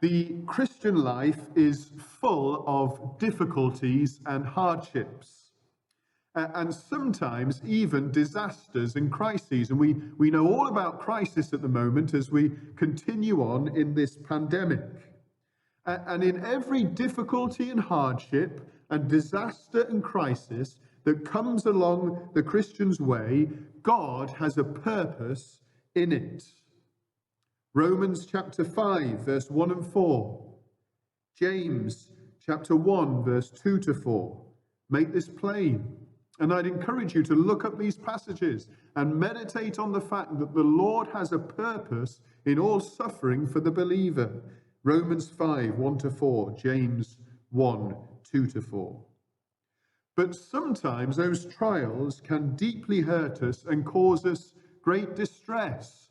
The Christian life is full of difficulties and hardships, and sometimes even disasters and crises. And we know all about crisis at the moment as we continue on in this pandemic. And in every difficulty and hardship and disaster and crisis that comes along the Christian's way, God has a purpose in it. Romans chapter 5, verse 1 and 4. James chapter 1, verse 2 to 4. Make this plain. And I'd encourage you to look up these passages and meditate on the fact that the Lord has a purpose in all suffering for the believer. Romans 5, 1 to 4. James 1, 2 to 4. But sometimes those trials can deeply hurt us and cause us great distress.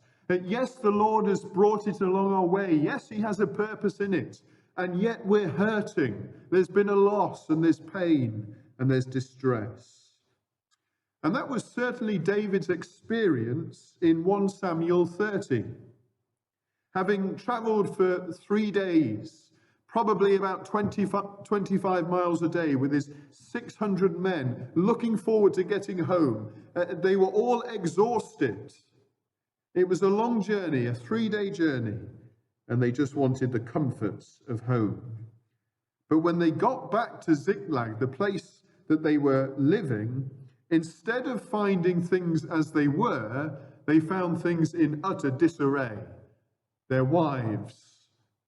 Yes, the Lord has brought it along our way. Yes, he has a purpose in it. And yet we're hurting. There's been a loss and there's pain and there's distress. And that was certainly David's experience in 1 Samuel 30. Having travelled for 3 days, probably about 25 miles a day with his 600 men, looking forward to getting home, they were all exhausted. It was a long journey, a 3-day journey, and they just wanted the comforts of home. But when they got back to Ziklag, the place that they were living, instead of finding things as they were, they found things in utter disarray. Their wives,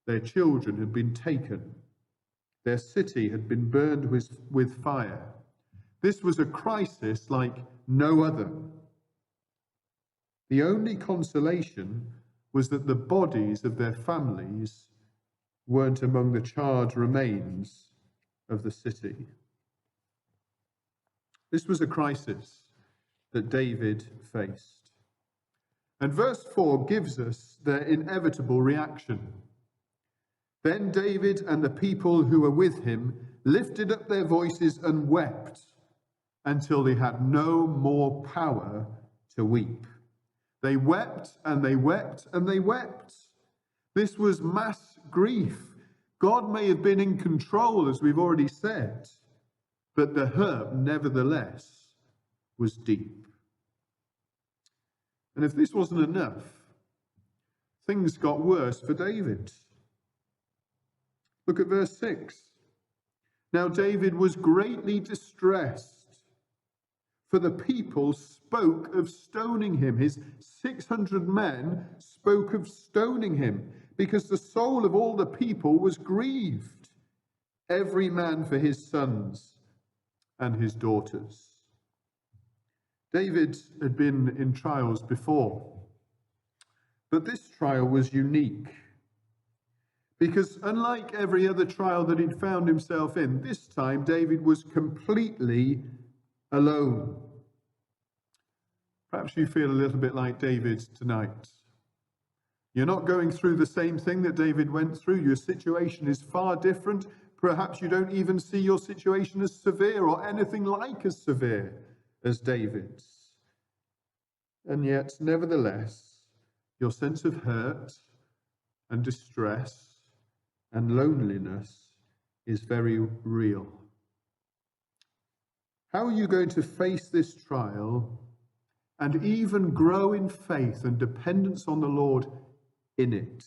their children had been taken. Their city had been burned with fire. This was a crisis like no other. The only consolation was that the bodies of their families weren't among the charred remains of the city. This was a crisis that David faced. And verse 4 gives us their inevitable reaction. Then David and the people who were with him lifted up their voices and wept until they had no more power to weep. They wept and they wept and they wept. This was mass grief. God may have been in control, as we've already said, but the hurt, nevertheless, was deep. And if this wasn't enough, things got worse for David. Look at verse 6. Now David was greatly distressed, for the people spoke of stoning him. His 600 men spoke of stoning him, because the soul of all the people was grieved, every man for his sons and his daughters. David had been in trials before, but this trial was unique, because unlike every other trial that he'd found himself in, this time David was completely alone. Perhaps you feel a little bit like David tonight. You're not going through the same thing that David went through. Your situation is far different. Perhaps you don't even see your situation as severe or anything like as severe as David's. And yet, nevertheless, your sense of hurt and distress and loneliness is very real. How are you going to face this trial and even grow in faith and dependence on the Lord in it?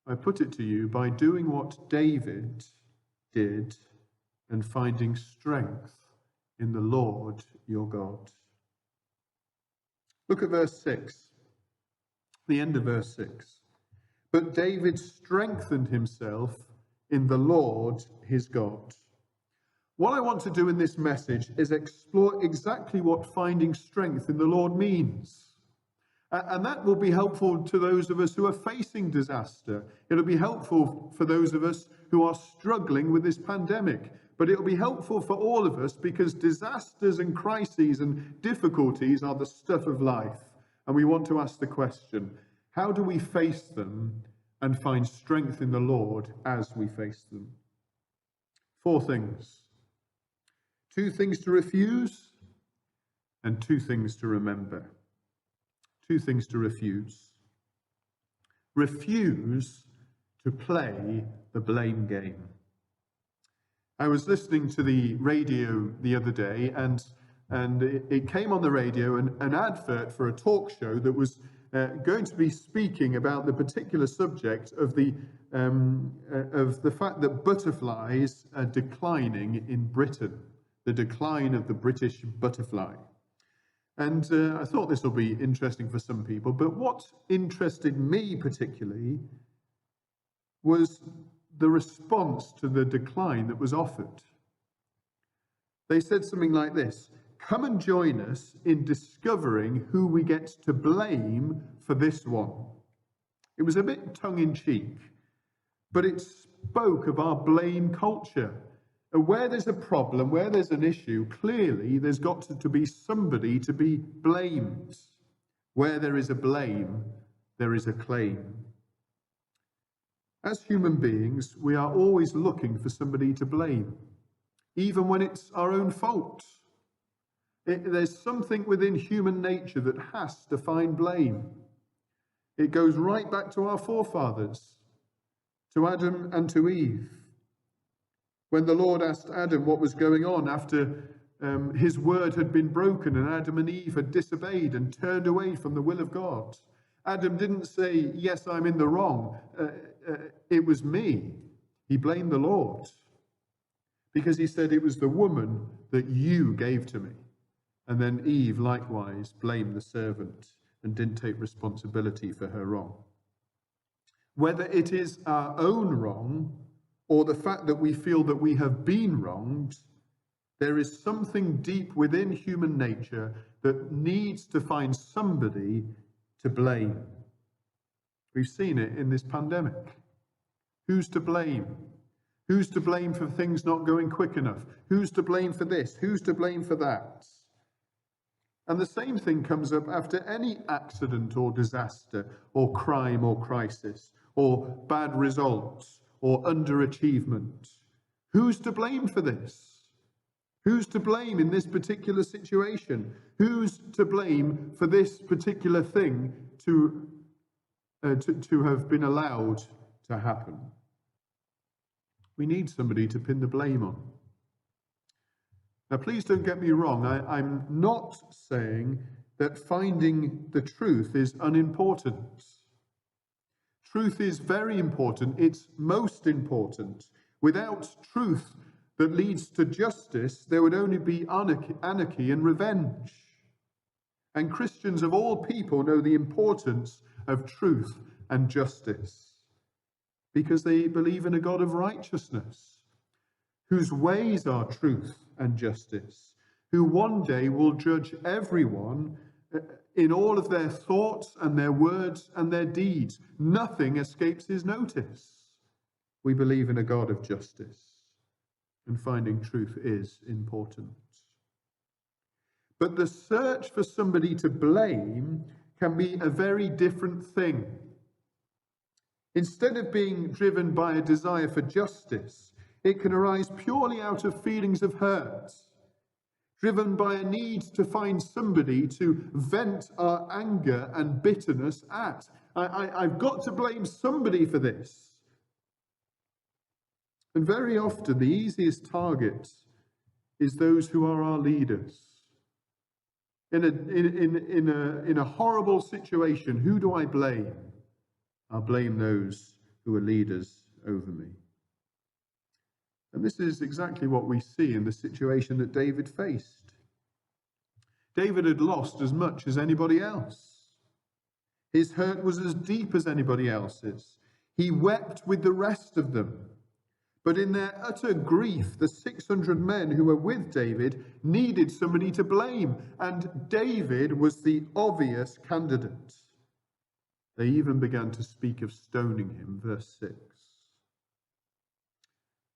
I put it to you by doing what David did and finding strength in the Lord your God. Look at verse 6, the end of verse 6. But David strengthened himself in the Lord his God. What I want to do in this message is explore exactly what finding strength in the Lord means. And that will be helpful to those of us who are facing disaster. It'll be helpful for those of us who are struggling with this pandemic. But it'll be helpful for all of us because disasters and crises and difficulties are the stuff of life. And we want to ask the question, how do we face them and find strength in the Lord as we face them? 4 things. 2 things to refuse and 2 things to remember. 2 things to refuse. refuse to play the blame game. I was listening to the radio the other day, and it came on the radio an advert for a talk show that was going to be speaking about the particular subject of the fact that butterflies are declining in Britain, the decline of the British butterfly. And I thought this will be interesting for some people, but what interested me particularly was the response to the decline that was offered. They said something like this: come and join us in discovering who we get to blame for this one. It was a bit tongue-in-cheek, but it spoke of our blame culture. Where there's a problem, where there's an issue, clearly there's got to be somebody to be blamed. Where there is a blame, there is a claim. As human beings, we are always looking for somebody to blame, even when it's our own fault. There's something within human nature that has to find blame. It goes right back to our forefathers, to Adam and to Eve. When the Lord asked Adam what was going on after his word had been broken and Adam and Eve had disobeyed and turned away from the will of God, Adam didn't say, yes, I'm in the wrong. It was me. He blamed the Lord because he said it was the woman that you gave to me. And then Eve likewise blamed the servant and didn't take responsibility for her wrong. Whether it is our own wrong or the fact that we feel that we have been wronged, there is something deep within human nature that needs to find somebody to blame. We've seen it in this pandemic. Who's to blame? Who's to blame for things not going quick enough? Who's to blame for this? Who's to blame for that? And the same thing comes up after any accident or disaster or crime or crisis or bad results or underachievement. Who's to blame for this? Who's to blame in this particular situation? Who's to blame for this particular thing to have been allowed to happen? We need somebody to pin the blame on. Now, please don't get me wrong. I'm not saying that finding the truth is unimportant. Truth is very important. It's most important. Without truth that leads to justice, there would only be anarchy and revenge. And Christians of all people know the importance of truth and justice because they believe in a God of righteousness, whose ways are truth and justice, who one day will judge everyone in all of their thoughts and their words and their deeds. Nothing escapes his notice. We believe in a God of justice, and finding truth is important. But the search for somebody to blame can be a very different thing. Instead of being driven by a desire for justice, it can arise purely out of feelings of hurt, driven by a need to find somebody to vent our anger and bitterness at. I've got to blame somebody for this. And very often the easiest target is those who are our leaders. In a horrible situation, who do I blame? I'll blame those who are leaders over me. And this is exactly what we see in the situation that David faced. David had lost as much as anybody else. His hurt was as deep as anybody else's. He wept with the rest of them. But in their utter grief, the 600 men who were with David needed somebody to blame, and David was the obvious candidate. They even began to speak of stoning him, verse 6.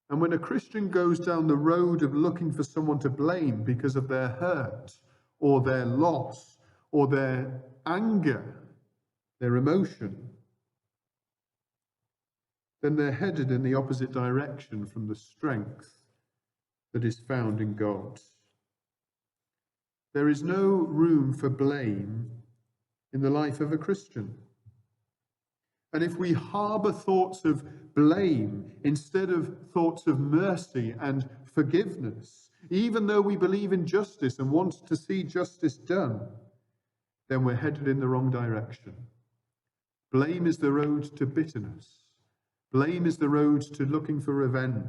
And when a Christian goes down the road of looking for someone to blame because of their hurt or their loss or their anger, their emotion, then they're headed in the opposite direction from the strength that is found in God. There is no room for blame in the life of a Christian. And if we harbor thoughts of blame instead of thoughts of mercy and forgiveness, even though we believe in justice and want to see justice done, then we're headed in the wrong direction. Blame is the road to bitterness. Blame is the road to looking for revenge.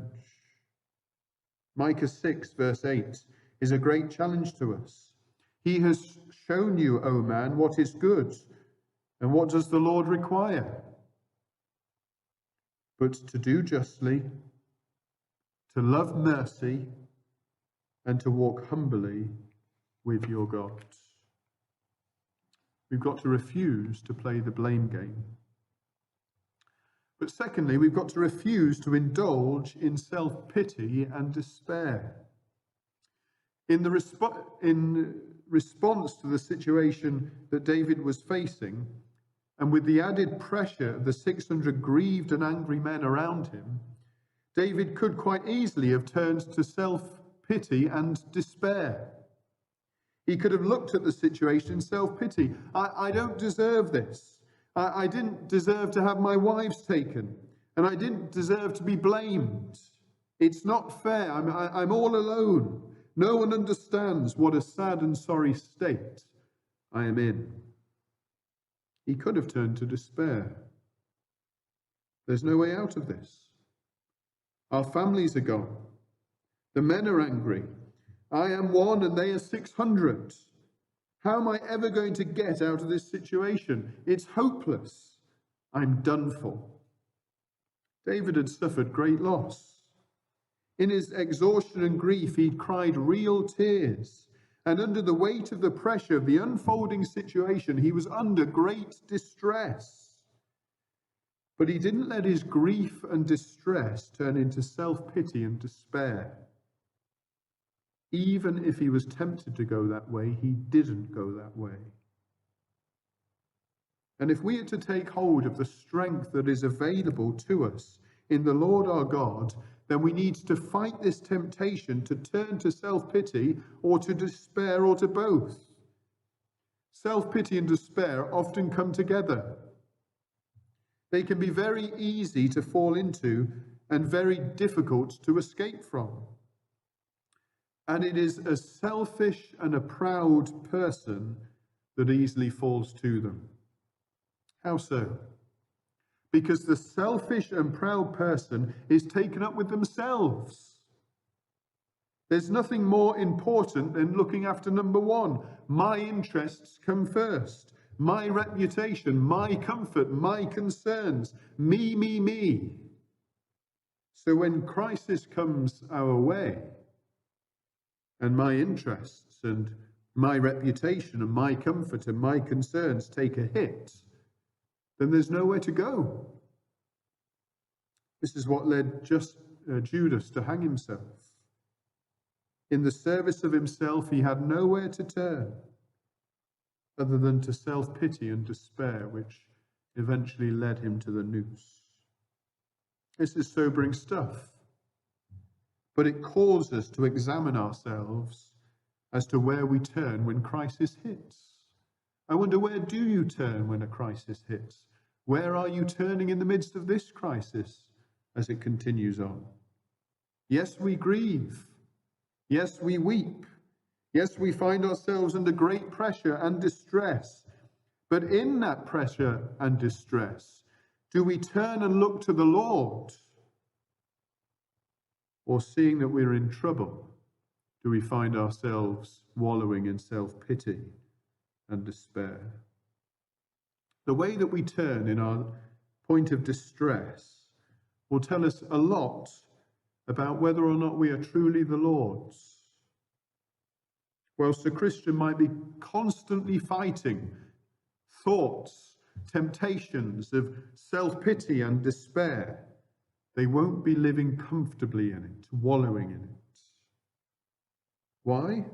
Micah 6, verse 8, is a great challenge to us. He has shown you, O man, what is good, and what does the Lord require? But to do justly, to love mercy, and to walk humbly with your God. We've got to refuse to play the blame game. But secondly, we've got to refuse to indulge in self-pity and despair. In response to the situation that David was facing, and with the added pressure of the 600 grieved and angry men around him, David could quite easily have turned to self-pity and despair. He could have looked at the situation in self-pity. I don't deserve this. I didn't deserve to have my wives taken, and I didn't deserve to be blamed. It's not fair. I'm all alone. No one understands what a sad and sorry state I am in. He could have turned to despair. There's no way out of this. Our families are gone. The men are angry. I am one and they are 600. How am I ever going to get out of this situation? It's hopeless. I'm done for. David had suffered great loss. In his exhaustion and grief, he'd cried real tears. And under the weight of the pressure of the unfolding situation, he was under great distress. But he didn't let his grief and distress turn into self-pity and despair. Even if he was tempted to go that way, he didn't go that way. And if we are to take hold of the strength that is available to us in the Lord our God, then we need to fight this temptation to turn to self-pity or to despair or to both. Self-pity and despair often come together. They can be very easy to fall into and very difficult to escape from. And it is a selfish and a proud person that easily falls to them. How so? Because the selfish and proud person is taken up with themselves. There's nothing more important than looking after number one. My interests come first. My reputation, my comfort, my concerns. Me. So when crisis comes our way, and my interests and my reputation and my comfort and my concerns take a hit, then there's nowhere to go. This is what led Judas to hang himself. In the service of himself, he had nowhere to turn other than to self-pity and despair, which eventually led him to the noose. This is sobering stuff. But it calls us to examine ourselves as to where we turn when crisis hits. I wonder, where do you turn when a crisis hits? Where are you turning in the midst of this crisis as it continues on? Yes, we grieve. Yes, we weep. Yes, we find ourselves under great pressure and distress. But in that pressure and distress, do we turn and look to the Lord? Or seeing that we're in trouble, do we find ourselves wallowing in self-pity and despair? The way that we turn in our point of distress will tell us a lot about whether or not we are truly the Lord's. Whilst a Christian might be constantly fighting thoughts, temptations of self-pity and despair, they won't be living comfortably in it, wallowing in it. Why?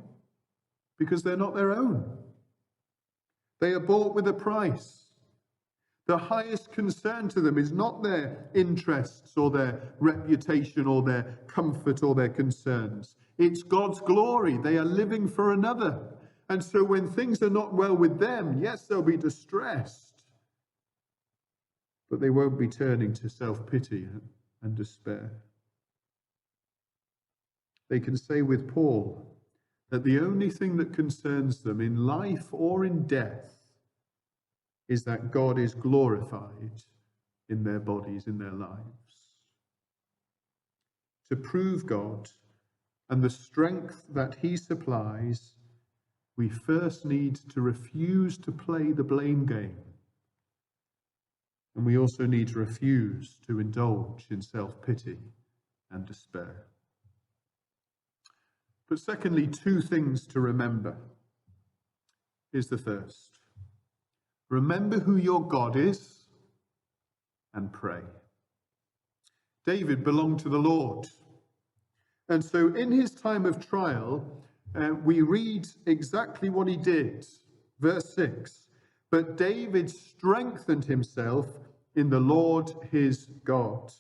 Because they're not their own. They are bought with a price. The highest concern to them is not their interests or their reputation or their comfort or their concerns. It's God's glory. They are living for another. And so when things are not well with them, yes, they'll be distressed. but they won't be turning to self-pity and despair. They can say with Paul that the only thing that concerns them in life or in death is that God is glorified in their bodies, in their lives. To prove God and the strength that he supplies, we first need to refuse to play the blame game. And we also need to refuse to indulge in self-pity and despair. But secondly, two things to remember. Here's the first. Remember who your God is and pray. David belonged to the Lord. And so in his time of trial, we read exactly what he did. Verse 6, but David strengthened himself in the Lord his God.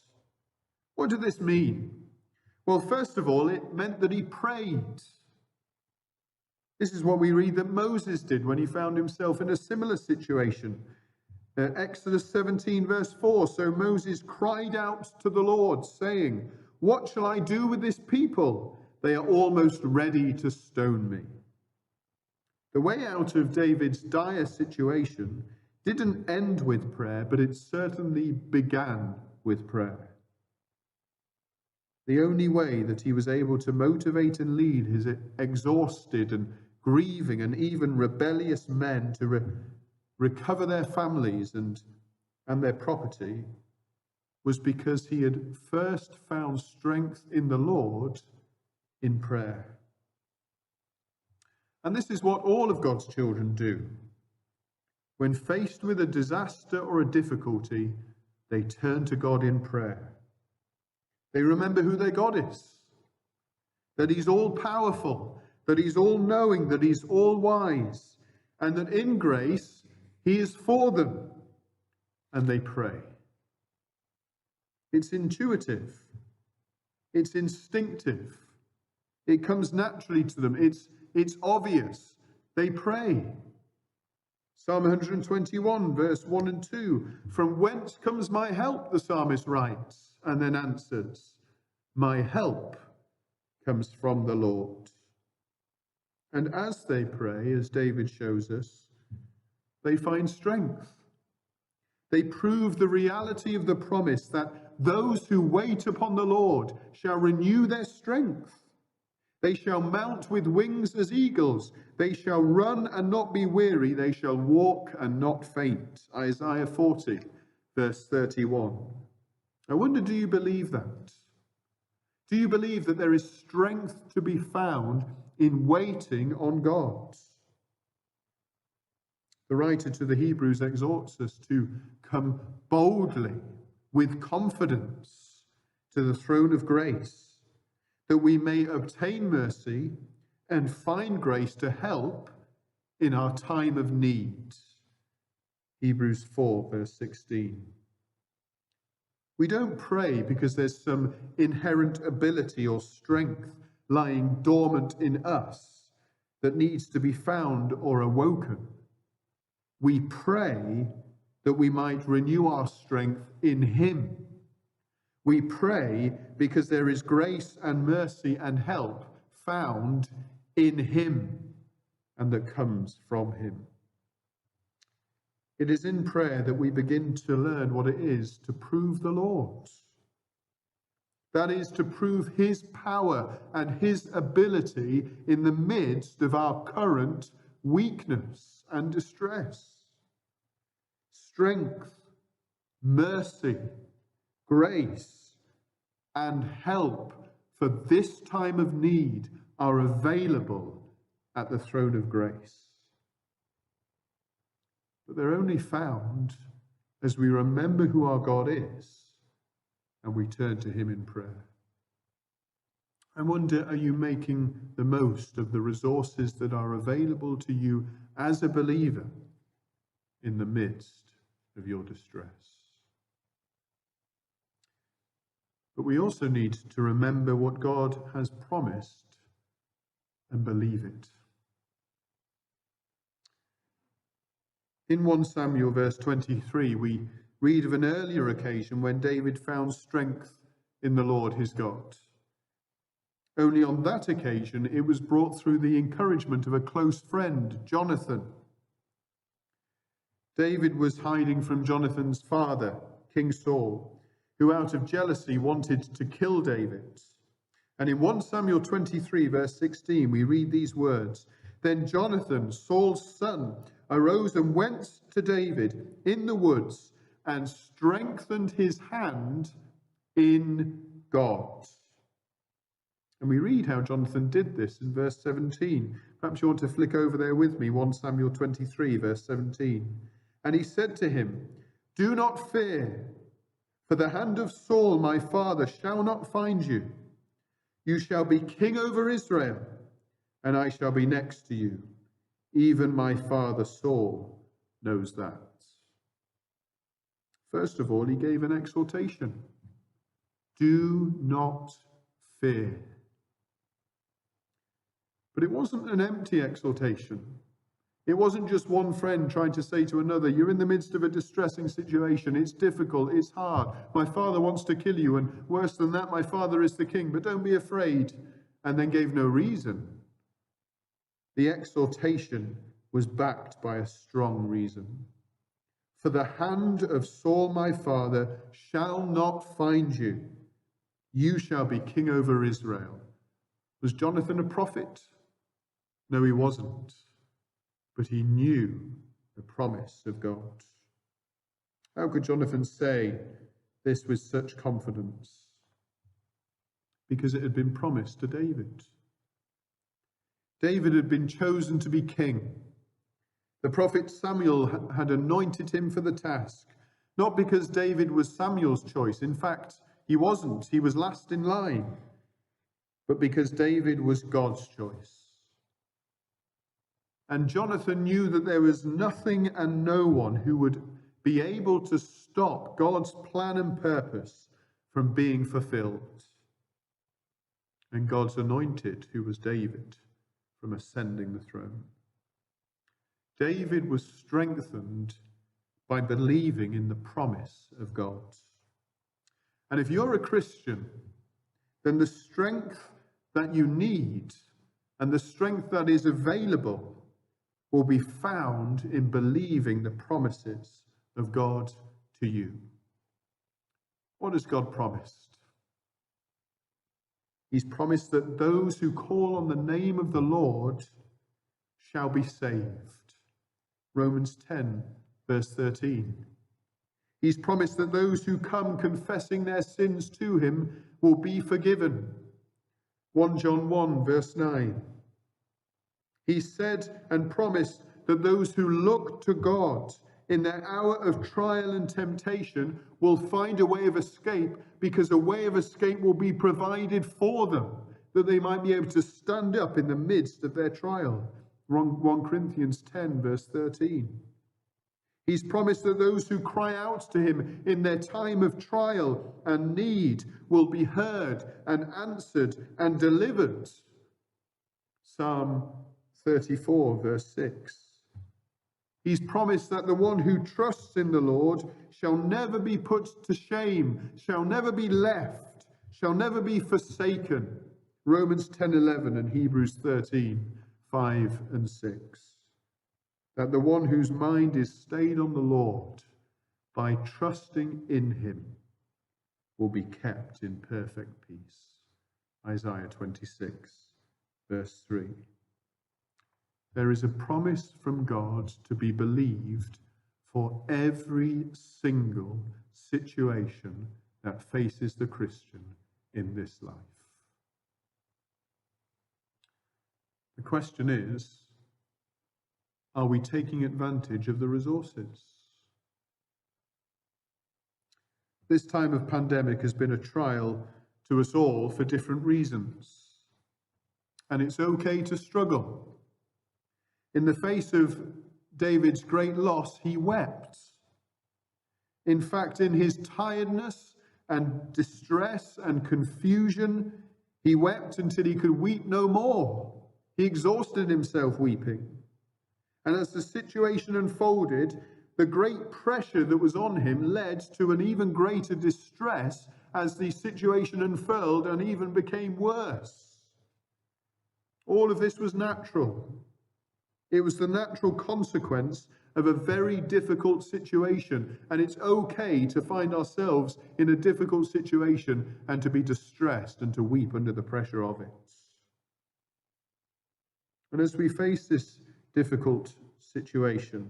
What did this mean? Well, first of all, it meant that he prayed. This is what we read that Moses did when he found himself in a similar situation. Exodus 17, verse 4, so Moses cried out to the Lord, saying, what shall I do with this people? They are almost ready to stone me. The way out of David's dire situation didn't end with prayer, but it certainly began with prayer. The only way that he was able to motivate and lead his exhausted and grieving and even rebellious men to recover their families and their property was because he had first found strength in the Lord in prayer. And this is what all of God's children do. When faced with a disaster or a difficulty, they turn to God in prayer. They remember who their God is, that he's all-powerful, that he's all-knowing, that he's all-wise, and that in grace he is for them, and they pray. It's intuitive. It's instinctive. It comes naturally to them. It's obvious. They pray. Psalm 121, verse 1 and 2. From whence comes my help, the psalmist writes, and then answers, my help comes from the Lord. And as they pray, as David shows us, they find strength. They prove the reality of the promise that those who wait upon the Lord shall renew their strength. They shall mount with wings as eagles. They shall run and not be weary. They shall walk and not faint. Isaiah 40, verse 31. I wonder, do you believe that? Do you believe that there is strength to be found in waiting on God? The writer to the Hebrews exhorts us to come boldly with confidence to the throne of grace, that we may obtain mercy and find grace to help in our time of need. Hebrews 4, verse 16. We don't pray because there's some inherent ability or strength lying dormant in us that needs to be found or awoken. We pray that we might renew our strength in him. We pray because there is grace and mercy and help found in him and that comes from him. It is in prayer that we begin to learn what it is to prove the Lord. That is to prove his power and his ability in the midst of our current weakness and distress. Strength, mercy, grace, and help for this time of need are available at the throne of grace. But they're only found as we remember who our God is and we turn to him in prayer. I wonder, are you making the most of the resources that are available to you as a believer in the midst of your distress? But we also need to remember what God has promised and believe it. In 1 Samuel verse 23, we read of an earlier occasion when David found strength in the Lord his God. Only on that occasion, it was brought through the encouragement of a close friend, Jonathan. David was hiding from Jonathan's father, King Saul, who out of jealousy wanted to kill David. And in 1 Samuel 23, verse 16, we read these words, "Then Jonathan, Saul's son, arose and went to David in the woods and strengthened his hand in God." And we read how Jonathan did this in verse 17. Perhaps you want to flick over there with me, 1 Samuel 23, verse 17. "And he said to him, 'Do not fear, for the hand of Saul my father shall not find you. You shall be king over Israel, and I shall be next to you. Even my father Saul knows that.'" First of all, he gave an exhortation. Do not fear. But it wasn't an empty exhortation. It wasn't just one friend trying to say to another, "You're in the midst of a distressing situation. It's difficult. It's hard. My father wants to kill you. And worse than that, my father is the king. But don't be afraid." And then gave no reason. The exhortation was backed by a strong reason. "For the hand of Saul my father shall not find you. You shall be king over Israel." Was Jonathan a prophet? No, he wasn't. But he knew the promise of God. How could Jonathan say this with such confidence? Because it had been promised to David. David had been chosen to be king. The prophet Samuel had anointed him for the task, not because David was Samuel's choice. In fact, he wasn't. He was last in line. But because David was God's choice. And Jonathan knew that there was nothing and no one who would be able to stop God's plan and purpose from being fulfilled. And God's anointed, who was David, from ascending the throne. David was strengthened by believing in the promise of God. And if you're a Christian, then the strength that you need and the strength that is available will be found in believing the promises of God to you. What has God promised? He's promised that those who call on the name of the Lord shall be saved. Romans 10, verse 13. He's promised that those who come confessing their sins to him will be forgiven. 1 John 1, verse 9. He said and promised that those who look to God in their hour of trial and temptation will find a way of escape, because a way of escape will be provided for them, that they might be able to stand up in the midst of their trial. 1 Corinthians 10, verse 13. He's promised that those who cry out to him in their time of trial and need will be heard and answered and delivered. Psalm 34, verse 6. He's promised that the one who trusts in the Lord shall never be put to shame, shall never be left, shall never be forsaken. Romans 10:11 and Hebrews 13:5 and 6. That the one whose mind is stayed on the Lord by trusting in him will be kept in perfect peace. Isaiah 26, verse 3. There is a promise from God to be believed for every single situation that faces the Christian in this life. The question is, are we taking advantage of the resources? This time of pandemic has been a trial to us all for different reasons. And it's okay to struggle. In the face of David's great loss, he wept. In fact, in his tiredness and distress and confusion, he wept until he could weep no more. He exhausted himself weeping. And as the situation unfolded, The great pressure that was on him led to an even greater distress as the situation unfurled and even became worse. All of this was natural. It was the natural consequence of a very difficult situation, and it's okay to find ourselves in a difficult situation and to be distressed and to weep under the pressure of it. And as we face this difficult situation,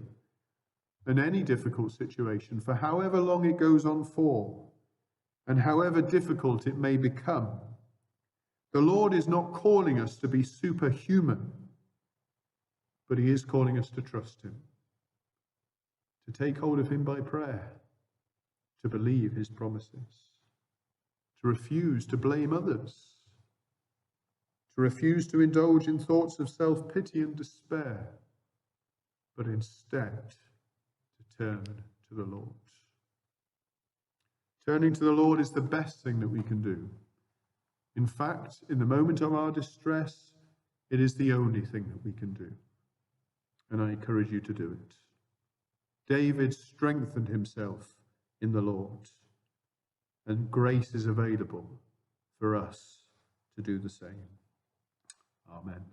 and any difficult situation, for however long it goes on for, and however difficult it may become, the Lord is not calling us to be superhuman, but he is calling us to trust him, to take hold of him by prayer, to believe his promises, to refuse to blame others, to refuse to indulge in thoughts of self-pity and despair, but instead to turn to the Lord. Turning to the Lord is the best thing that we can do. In fact, in the moment of our distress, it is the only thing that we can do. And I encourage you to do it. David strengthened himself in the Lord, and grace is available for us to do the same. Amen.